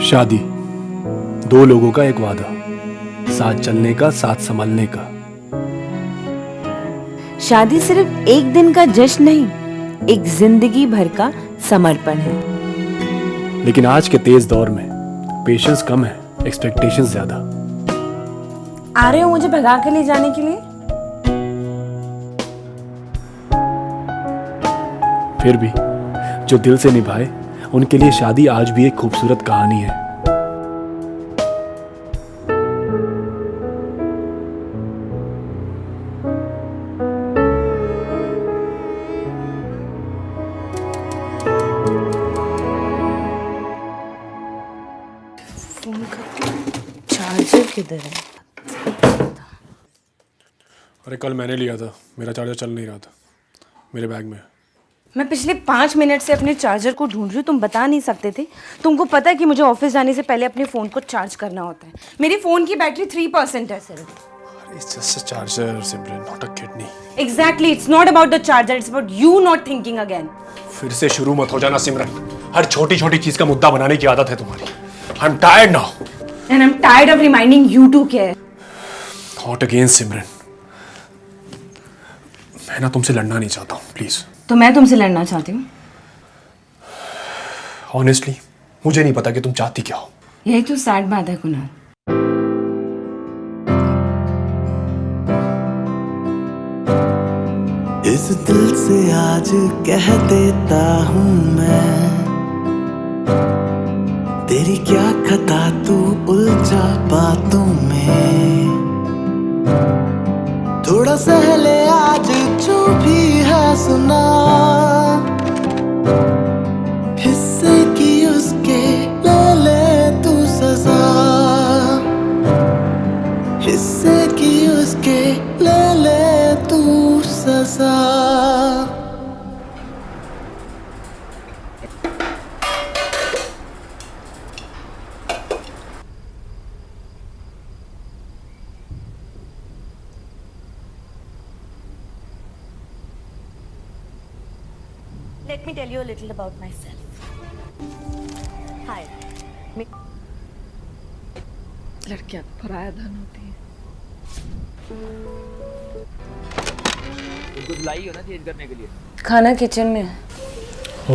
शादी दो लोगों का एक वादा, साथ चलने का, साथ संभलने का। शादी सिर्फ एक दिन का जश्न नहीं, एक जिंदगी भर का समर्पण है। लेकिन आज के तेज दौर में पेशेंस कम है, एक्सपेक्टेशंस ज्यादा। आ रहे हो मुझे भगा के ले जाने के लिए? फिर भी जो दिल से निभाए उनके लिए शादी आज भी एक खूबसूरत कहानी है। फोन का चार्जर किधर है? अरे कल मैंने लिया था, मेरा चार्जर चल नहीं रहा था, मेरे बैग में। मैं पिछले 5 मिनट से अपने चार्जर को ढूंढ रही हूँ, तुम बता नहीं सकते थे? तुमको पता है कि मुझे ऑफिस जाने से पहले अपने फ़ोन को चार्ज करना होता है। मेरी फ़ोन की बैटरी 3% है सिर्फ। It's just a charger, Simran, not a kidney. Exactly, it's not about the charger, it's about you not thinking again. फिर से शुरू मत हो जाना सिमरन, हर छोटी छोटी चीज का मुद्दा बनाने की आदत है तुम्हारी। I'm tired now. And I'm tired of reminding you to care. Not again, सिमरन। मैं ना तुमसे लड़ना नहीं चाहता हूँ, प्लीज। तो मैं तुमसे लड़ना चाहती हूँ। Honestly, मुझे नहीं पता कि तुम चाहती क्या हो। यही तो सैड बात है कुणाल। इस दिल से आज कह देता हूँ मैं, तेरी क्या खता तू उलझा बातों में। थोड़ा सहले आज जो भी है सुना, हिस्से की उसके ले ले तू सजा, हिस्से की उसके ले ले तू सजा। Let me tell you a little about myself. Hi. लड़कियां पराया धन होती हैं। कुछ लाई हो ना चेंज करने के लिए। खाना किचन में है।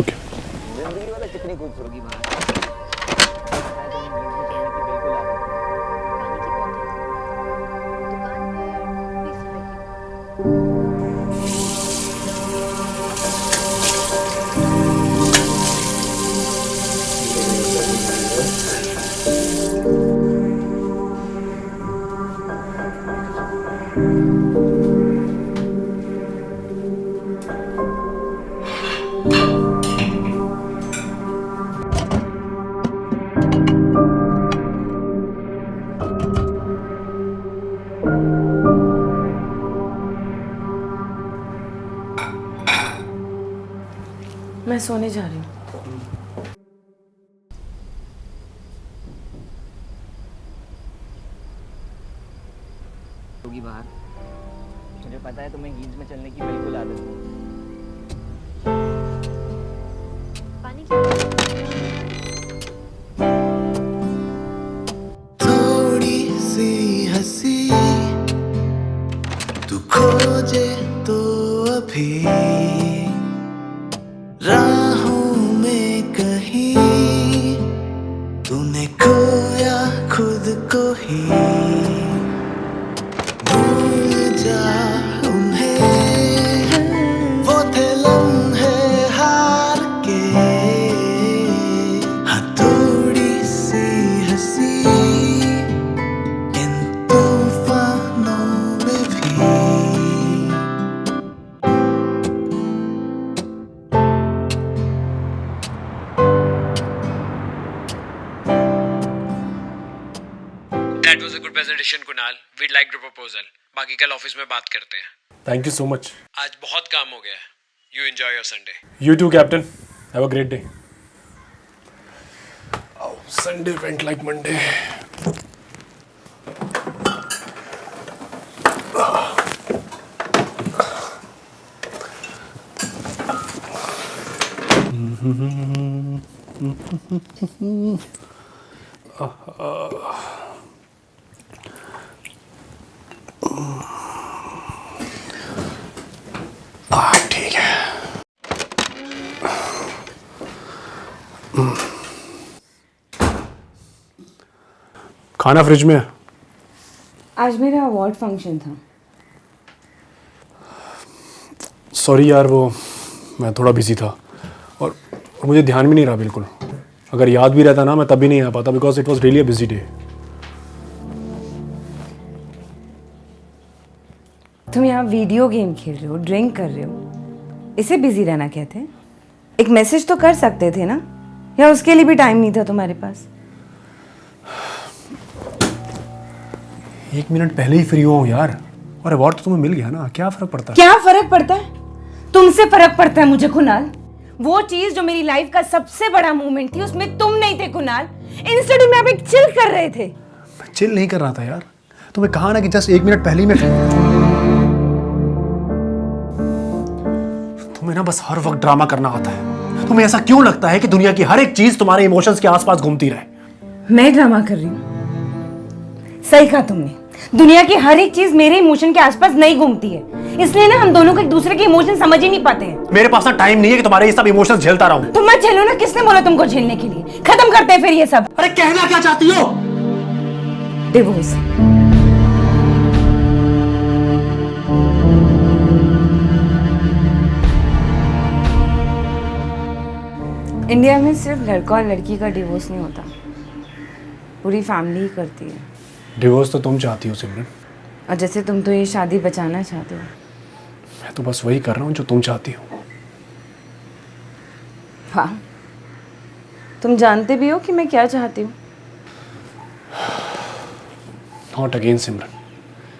ओके। जिंदगी वाला कितनी खूबसूरत की बात है। मैं सोने जा रही हूँ। होगी बाहर। मुझे पता है तुम्हें हील्स में चलने की बिल्कुल आदत नहीं। पानी की थोड़ी सी हंसी तू खोजे तो अभी राहों में कहीं तूने खोया खुद को ही। भूल जा उन्हें, वो थे लम्हे हार के। हाँ थोड़ी सी हंसी इन तूफानों में भी। That was a good presentation, Kunal. We'd like your proposal. बाकी कल ऑफिस में बात करते हैं। Thank you so much. आज बहुत काम हो गया है। You enjoy your Sunday. You too, Captain. Have a great day. Oh, Sunday went like Monday. ठीक है। खाना फ्रिज में है। आज मेरा अवार्ड फंक्शन था। सॉरी यार, वो मैं थोड़ा बिजी था और मुझे ध्यान भी नहीं रहा बिल्कुल। अगर याद भी रहता ना मैं तभी नहीं आ पाता, because it was really a busy day. तुम यहाँ वीडियो गेम खेल रहे हो, ड्रिंक कर रहे हो, इसे बिजी रहना कहते हैं? एक मैसेज तो कर सकते थे ना, या उसके लिए भी टाइम नहीं था तुम्हारे पास? 1 मिनट पहले ही फ्री हुआ हूँ यार, और अवार्ड तो तुम्हें मिल गया ना, क्या फर्क पड़ता है? क्या फर्क पड़ता है? तुमसे फर्क पड़ता है मुझे कुणाल। वो चीज जो मेरी लाइफ का सबसे बड़ा मोमेंट थी, उसमें तुम नहीं थे कुणाल। इंस्टेड में आप एक चिल कर रहे थे। चिल नहीं कर रहा था यार, तुम्हें कहा ना कि जस्ट 1 मिनट पहले ही मैं। तुम्हें ना बस हर वक्त ड्रामा करना आता है। तुम्हें ऐसा क्यों लगता है कि दुनिया की हर एक चीज तुम्हारे इमोशंस के आसपास घूमती रहे? मैं ड्रामा कर रही हूँ? सही कहा तुमने, दुनिया की हर एक चीज मेरे इमोशन के आसपास नहीं घूमती है। इसलिए ना हम दोनों को एक दूसरे के इमोशन समझ ही नहीं पाते हैं। मेरे पास ना टाइम नहीं है कि तुम्हारे ये सब इमोशंस झेलता रहूं। तुम मत झेलो ना, किसने बोला तुमको झेलने के लिए? खत्म करते हैं फिर ये सब। अरे कहना क्या चाहती हो? डिवोर्स। इंडिया में सिर्फ लड़का और लड़की का डिवोर्स नहीं होता, पूरी फैमिली ही करती है। डिवोर्स तो तुम चाहती हो सिमरन, और जैसे तुम तो ये शादी बचाना चाहते हो। मैं तो बस वही कर रहा हूँ जो तुम चाहती हो। हाँ, तुम जानते भी हो कि मैं क्या चाहती हूँ। नॉट अगेन सिमरन,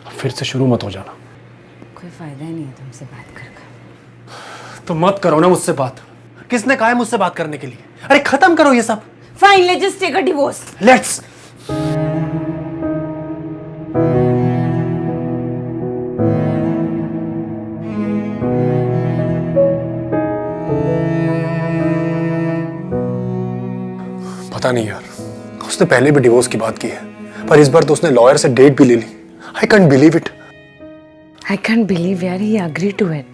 अब फिर से शुरू मत हो जाना। कोई फायदा ही नहीं है तुमसे बात करके। तो मत करो ना मुझसे बात। किसने कहा है मुझसे बात करने के लिए? अरे खत्म करो ये सब। Fine, let's just take a divorce. Let's. पता नहीं यार, उसने पहले भी डिवोर्स की बात की है, पर इस बार तो उसने लॉयर से डेट भी ले ली। I can't believe it. I can't believe यार, ही एग्री टू इट।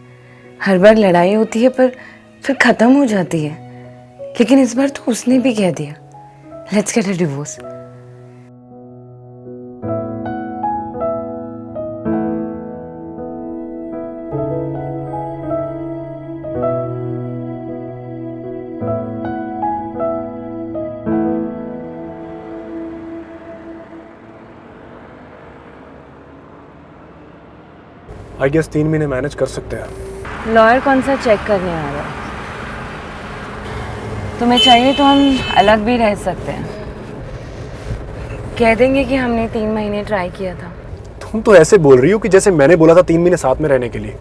हर बार लड़ाई होती है पर फिर खत्म हो जाती है, लेकिन इस बार तो उसने भी कह दिया let's get a divorce. I guess 3 महीने मैनेज कर सकते हैं। लॉयर कौन सा चेक करने आ रहा है? तुम्हें चाहिए तो हम अलग भी रह सकते हैं। कह देंगे कि हमने 3 महीने ट्राई किया था। तुम तो ऐसे बोल रही हो कि जैसे मैंने बोला था 3 महीने साथ में रहने के लिए।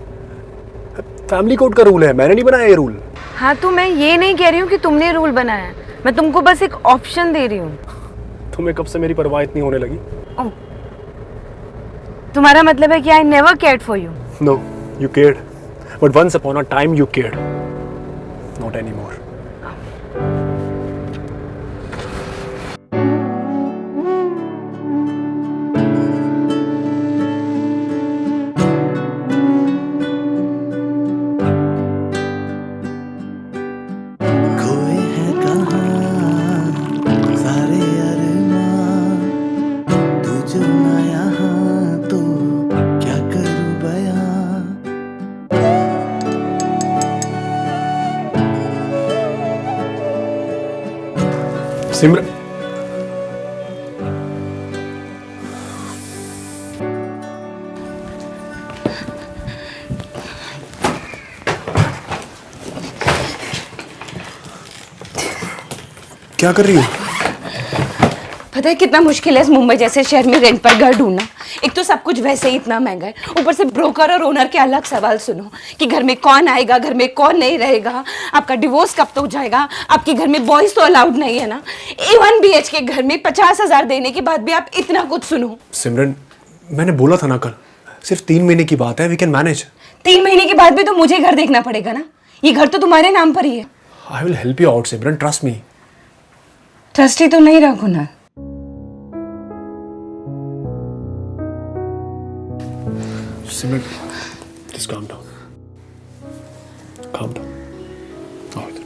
फैमिली कोड का रूल है, मैंने नहीं बनाया ये रूल। हाँ, तो मैं ये नहीं कह रही हूँ कि तुमने रूल बनाया, मैं तुमको बस एक ऑप्शन दे रही हूँ। तुम्हें कब से मेरी परवाह इतनी होने लगी? तुम्हारा मतलब है कि I never cared for you? No, you cared, but once upon a time you cared, not any more. खोए हैं कहाँ सारे अरमान, तू जो ना यहाँ तो क्या करूँ बयां। सिमरन, क्या कर रही हो? पता है कितना मुश्किल है इस मुंबई जैसे शहर में रेंट पर घर ढूंढना। एक तो सब कुछ वैसे ही इतना महंगा है, ऊपर से ब्रोकर और ओनर के अलग सवाल सुनो कि घर में कौन आएगा, घर में कौन नहीं रहेगा, आपका डिवोर्स कब तक जाएगा, आपके घर में बॉयज तो अलाउड नहीं है ना। A1 BH के घर में 50,000 देने के बाद भी आप इतना कुछ सुनो। सिमरन, मैंने बोला था ना कल, सिर्फ 3 महीने की बात है, वी कैन मैनेज। 3 महीने के बाद भी तो मुझे घर देखना पड़ेगा ना, ये घर तो तुम्हारे नाम पर ही है। I will help you out Simran, trust me. Trustee तो नहीं रखो ना। सिमरन, just calm down. Calm down. आओ इधर।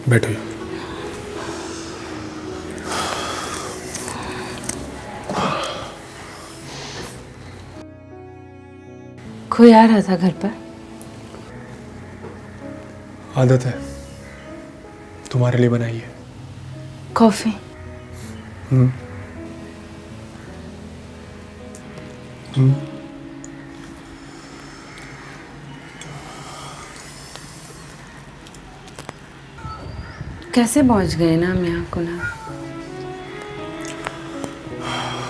बैठो यहाँ। कोई आ रहा था घर पर? आदत है, तुम्हारे लिए बनाई है। कॉफी? कैसे पहुंच गए ना हम यहाँ कुणाल?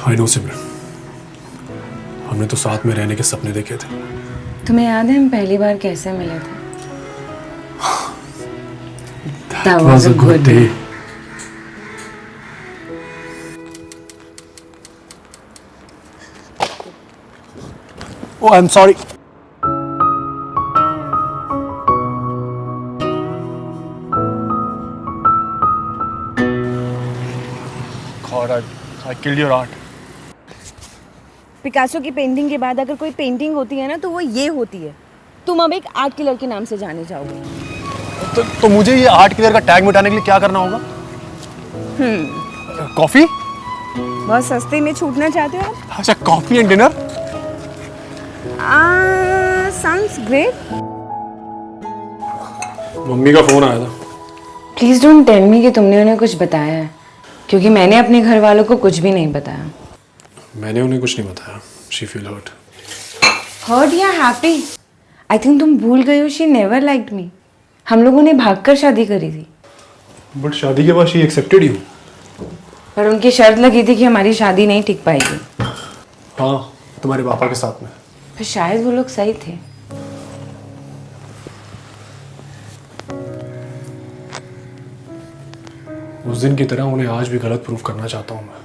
आई नो सिमरन, हमने तो साथ में रहने के सपने देखे थे। तुम्हें याद है हम पहली बार कैसे मिले थे? That was a good day. Oh, I'm sorry. God, I killed your art. Picasso की पेंटिंग के बाद अगर कोई पेंटिंग होती है ना तो वो ये होती है। तुम अब एक आर्ट किलर के नाम से जाने जाओगे। तो मुझे ये आर्ट किलर का टैग मिटाने के लिए क्या करना होगा? कॉफी? बहुत सस्ते में छूटना चाहते हो आप? अच्छा, coffee and dinner? Sounds great. Mummy का फोन आया था। प्लीज डोंट टेल मी कि तुमने उन्हें कुछ बताया है, क्योंकि मैंने अपने घर वालों को कुछ भी नहीं बताया। मैंने उन्हें कुछ नहीं बताया। She feel hurt. हर्ट या हैप्पी? आई थिंक तुम भूल गई हो शी नेवर लाइक्ड मी। हम लोगों ने भागकर शादी करी थी। बट शादी के बाद शी एक्सेप्टेड यू। पर उनकी शर्त लगी थी कि हमारी शादी नहीं टिक पाएगी। हाँ, तुम्हारे पापा के साथ में। फिर शायद वो लोग सही थे। उस दिन की तरह उन्हें आज भी गलत प्रूफ करना चाहता हूं मैं।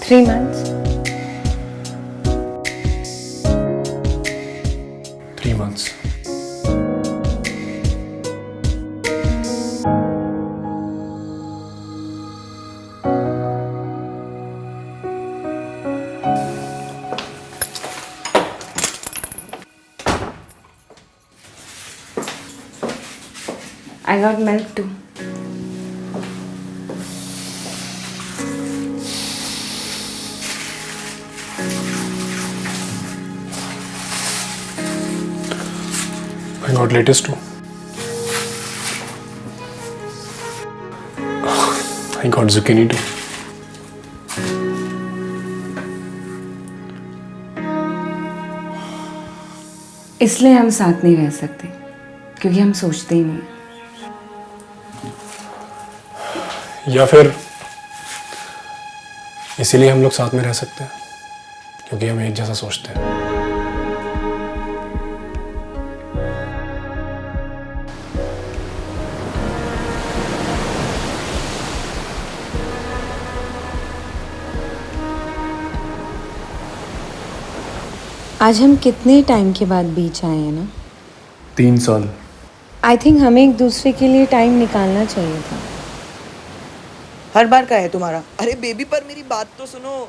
Three months? 3 months. I got milk too. I got lettuce too. I got zucchini too. इसलिए हम साथ नहीं रह सकते, क्योंकि हम सोचते ही नहीं। या फिर इसीलिए हम लोग साथ में रह सकते हैं, क्योंकि हम एक जैसा सोचते हैं। आज हम कितने टाइम के बाद बीच आए हैं ना? 3 साल। आई थिंक हमें एक दूसरे के लिए टाइम निकालना चाहिए था। हर बार का है तुम्हारा। अरे बेबी, पर मेरी बात तो सुनो।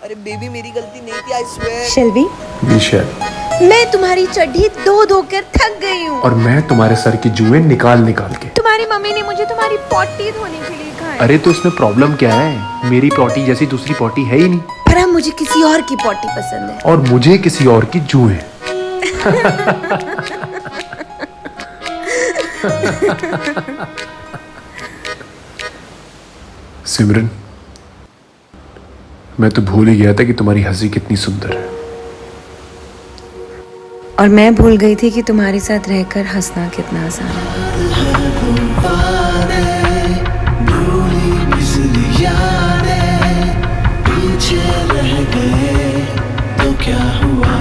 अरे बेबी, मेरी गलती नहीं थी, आई स्वेयर। शेल्वी, मैं तुम्हारी चड्ढी धो धो कर थक गई हूँ। और मैं तुम्हारे सर की जुएं निकाल निकाल के। तुम्हारी मम्मी ने मुझे तुम्हारी पॉटी धोने के लिए कहा है। अरे तो इसमें प्रॉब्लम क्या है? मेरी पॉटी जैसी दूसरी पॉटी है ही नहीं। पर अब मुझे किसी और की पॉटी पसंद है। और मुझे किसी और की जुएं। सिमरन, मैं तो भूल ही गया था कि तुम्हारी हंसी कितनी सुंदर है। और मैं भूल गई थी कि तुम्हारे साथ रहकर हंसना कितना आसान है। तो क्या हुआ?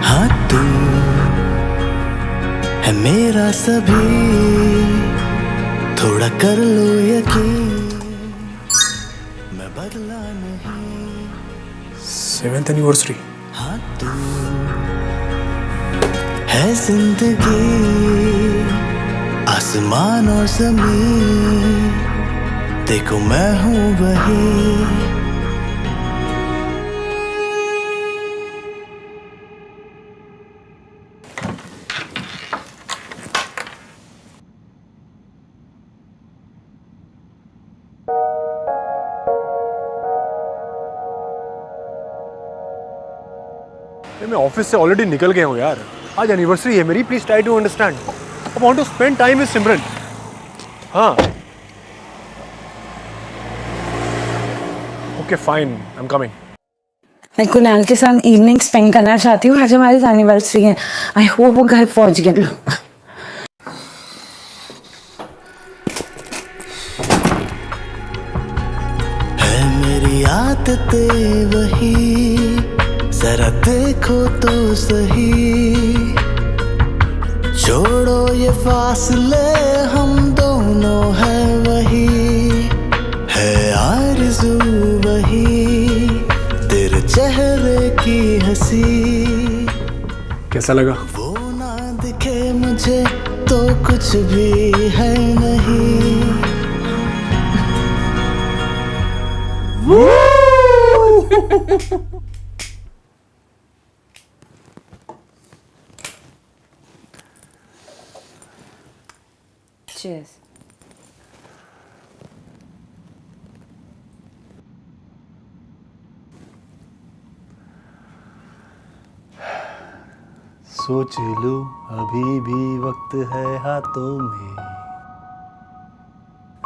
हाँ, तू है मेरा सभी, थोड़ा कर लो यकीन, मैं बदला नहीं। 7th anniversary. हाँ, तू है जिंदगी, आसमान और ज़मीन, देखो मैं हूँ वही। मैं ऑफिस से ऑलरेडी निकल गया हूँ यार। आज एनिवर्सरी है मेरी, please try to understand. I want to spend time with Simran. हाँ okay fine, I am coming. मैं कुणाल के साथ इवनिंग स्पेंड करना चाहती हूँ। आज हमारी एनिवर्सरी है। आई होप वो घर पहुँच गए। है मेरी आदतें वही, जरा देखो तो सही। छोड़ो ये फासले, हम दोनों है वही। है आरज़ू वही, तेरे चेहरे की हंसी। कैसा लगा? वो ना दिखे मुझे तो कुछ भी है नहीं। Cheers. सोच लो अभी भी वक्त है हाथों में,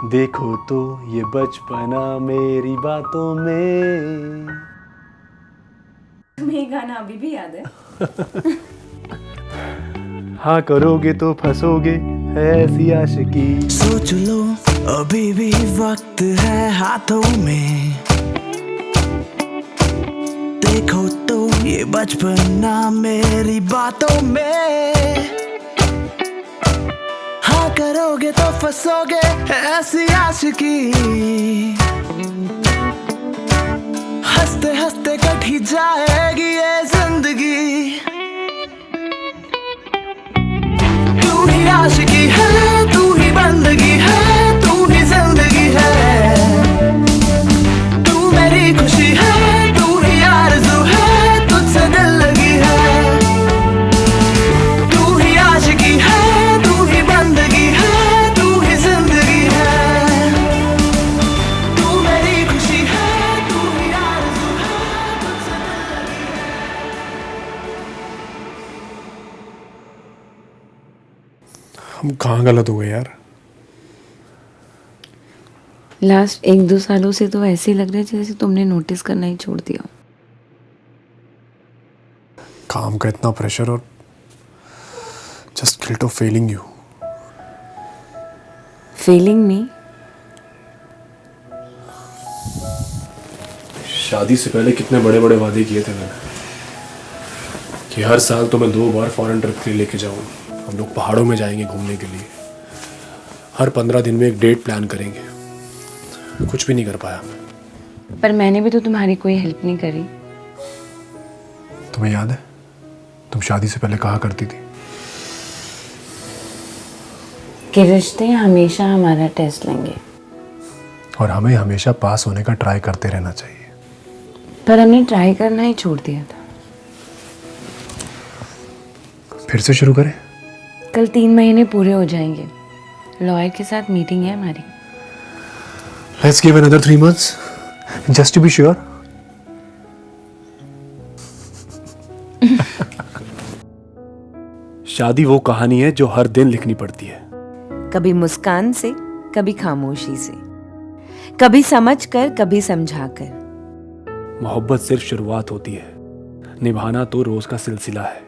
देखो तो ये बचपना मेरी बातों में। तुम्हें ये गाना अभी भी याद है? हाँ करोगे तो फंसोगे, है ऐसी आशिकी। सोच लो अभी भी वक्त है हाथों में, देखो तो ये बचपना मेरी बातों में। हाँ करोगे तो फंसोगे, ऐसी आशिकी। हंसते हंसते कट ही जाएगी ये जिंदगी। तू ही आशिकी है, तू ही बंदगी है, तू ही जिंदगी है। तू मेरी खुशी है, तू ही आरज़ू है, तुझसे दिल लगी है। तू ही आशिकी है, तू ही बंदगी है, तू ही जिंदगी है। तू मेरी खुशी है, तू ही आरज़ू है, तुझसे दिल लगी है। हम कहाँ गलत हो गए यार? लास्ट 1-2 सालों से तो ऐसे ही लग रहा है जैसे तुमने नोटिस करना ही छोड़ दिया। काम का इतना प्रेशर और just guilt of failing you. Feeling me? शादी से पहले कितने बड़े बड़े वादे किए थे मैंने कि हर साल तो मैं 2 बार फॉरेन ट्रिप के लिए लेके जाऊँ। हम लोग पहाड़ों में जाएंगे घूमने के लिए, हर 15 दिन में एक डेट प्लान करेंगे। कुछ भी नहीं कर पाया मैं। पर मैंने भी तो तुम्हारी कोई हेल्प नहीं करी। तुम्हें याद है तुम शादी से पहले कहा करती थी कि रिश्ते हमेशा हमारा टेस्ट लेंगे और हमें हमेशा पास होने का ट्राई करते रहना चाहिए। पर हमने ट्राई करना ही छोड़ दिया था। फिर से शुरू करें? कल 3 महीने पूरे हो जाएंगे। लॉयर के साथ मीटिंग है हमारी। Let's give another 3 months just to be sure. शादी वो कहानी है जो हर दिन लिखनी पड़ती है। कभी मुस्कान से, कभी खामोशी से, कभी समझकर, कभी समझाकर। मोहब्बत सिर्फ शुरुआत होती है, निभाना तो रोज का सिलसिला है।